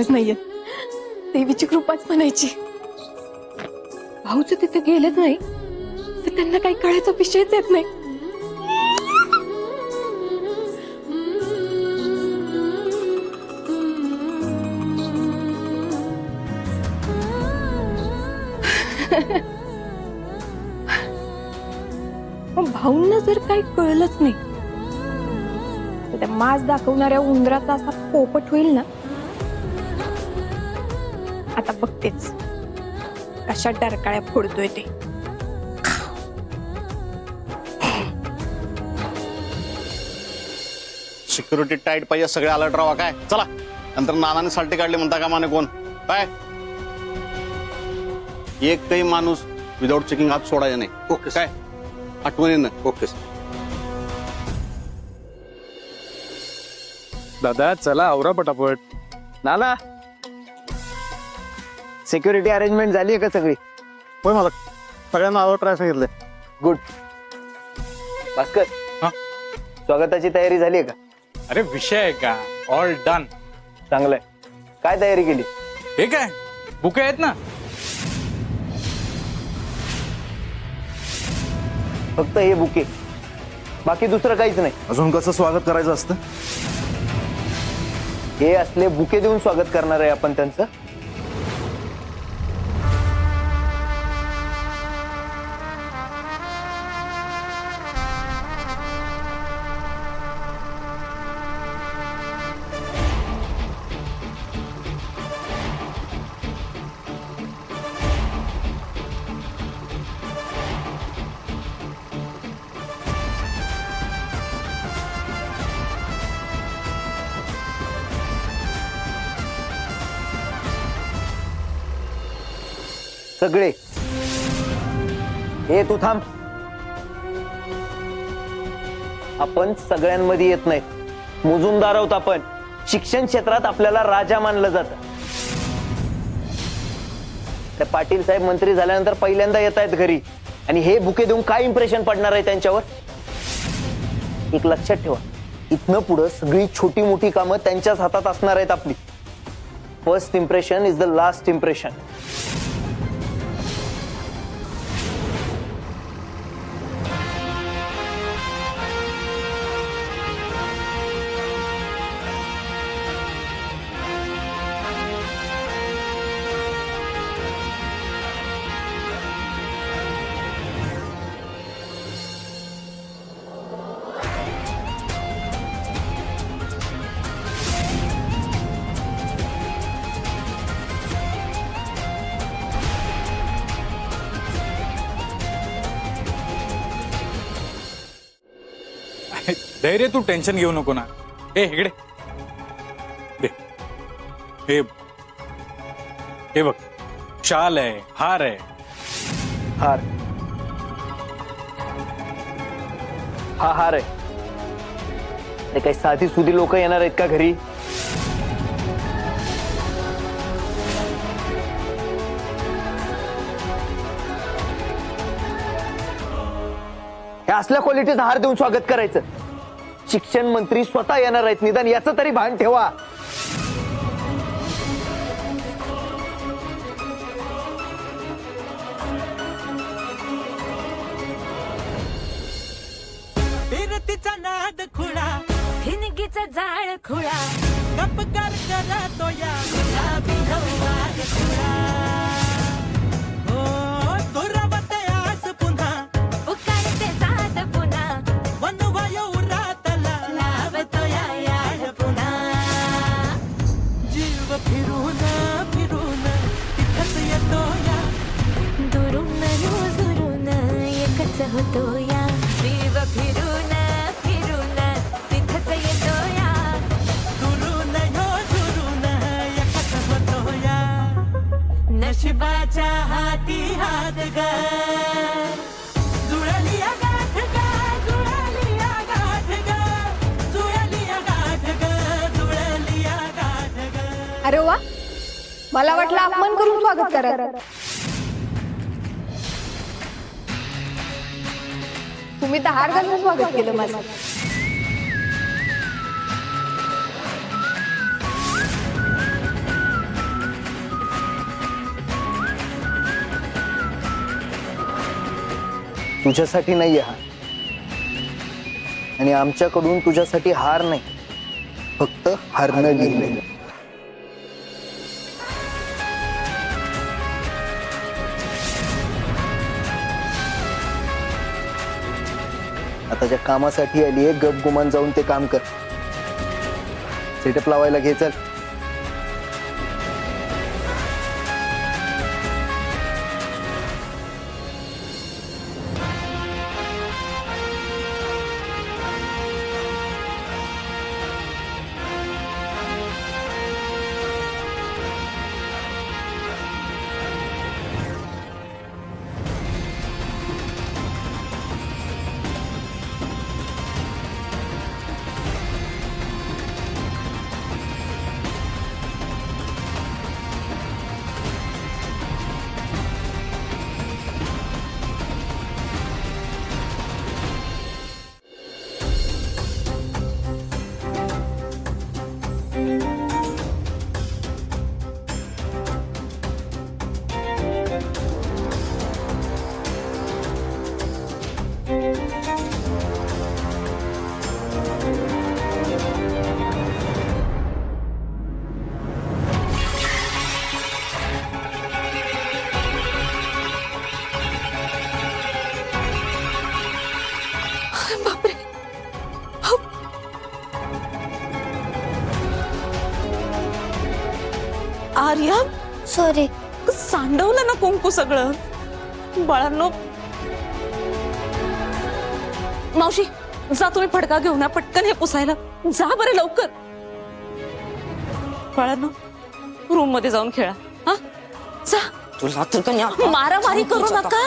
नाहीये, देवीची कृपाच म्हणायची. भाऊच तिथे गेलेच नाही तर त्यांना काही कळायचा विषयच येत नाही. भाऊंना जर काही कळलंच नाही तर त्या मांस दाखवणाऱ्या उंदराचा असा पोपट होईल ना. आता बघतेच कशा डरकाळ्या फोडतोय ते. सिक्युरिटी टाईट पाहिजे, सगळे अलर्ट राहा. काय चला, नंतर नानाने साल्टे काढले म्हणता का माने कोण काय. एक काही माणूस विदाउट चेकिंग हात सोडायचा नाही. ओके काय, आठवणीनं. ओके दादा चला आवरा पटापट. नाना, सिक्युरिटी अरेंजमेंट झाली आहे का सगळी? होय, मला सगळ्यांना अलर्ट राहायला सांगितलंय. गुड. भास्कर, हा? स्वागताची तयारी झाली आहे का? अरे विषय आहे का, ऑल डन. चांगलंय. काय तयारी केली? हे काय बुके आहेत ना. फक्त हे बुके, बाकी दुसरं काहीच नाही. अजून कसं स्वागत करायचं असतं? हे असले बुके देऊन स्वागत करणार आहे आपण त्यांचं. सगळे हे तू थांब. आपण सगळ्यांमध्ये येत नाही, मोजूनदार आहोत आपण. शिक्षण क्षेत्रात आपल्याला राजा मानलं जातं. त्या पाटील साहेब मंत्री झाल्यानंतर पहिल्यांदा येत आहेत घरी, आणि हे बुके देऊन काय इम्प्रेशन पडणार आहे त्यांच्यावर? एक लक्षात ठेवा, इथनं पुढं सगळी छोटी मोठी कामं त्यांच्याच हातात असणार आहेत आपली. First impression is the last impression. धैर्य, तू टेन्शन घेऊ नको ना. हे इकडे दे. हे बघ, शाल आहे, हार आहे. हार? हा हार आहे. ते काही साधी सुधी लोक येणार आहेत का घरी? हे असल्या क्वालिटीचा हार देऊन स्वागत करायचं? शिक्षण मंत्री स्वतः येणार आहेत, निदान याचं तरी भान ठेवा. फिरतीचा नाद खुळा, हिनगीचा जाळ खुळा, गपकार करा तो या गुलाबी नववार खुळा. हो दुरावते आस पुन्हा, उकाळते साद पुन्हा, वनवायू रातला लावतो या याड पुन्हा. जीव फिरून फिरून तिथंच येतो या, दुरून दुरून एकच होतो या. जीव फिरून फिरून तिथंच येतो या, दुरून दुरून एकच होतो या. नशिबाच्या हाती हात ग, जुळली गाठ ग, जुळली गाठ ग, जुळली गाठ ग, जुळली गाठ ग. अरे वा, मला वाटलं अपमान करून स्वागत करा. तुम्ही तर हार घालून स्वागत केलं माझं. तुझ्यासाठी नाहीये हा, आणि आमच्याकडून तुझ्यासाठी हार नाही, फक्त हारणं गेले. आता ज्या कामासाठी आली आहे गप गुमान जाऊन ते काम कर. सेटअप लावायला घे चल. आर्या सॉरी. सांडवलं ना कुंकू सगळं. बाळांनो, मावशी जा तुम्ही फडका घेऊन या, पटकन हे पुसायला जा बरं लवकर. बाळांनो रूम मध्ये जाऊन खेळा. हा जा. तुला तर कन्या मारामारी करू नका.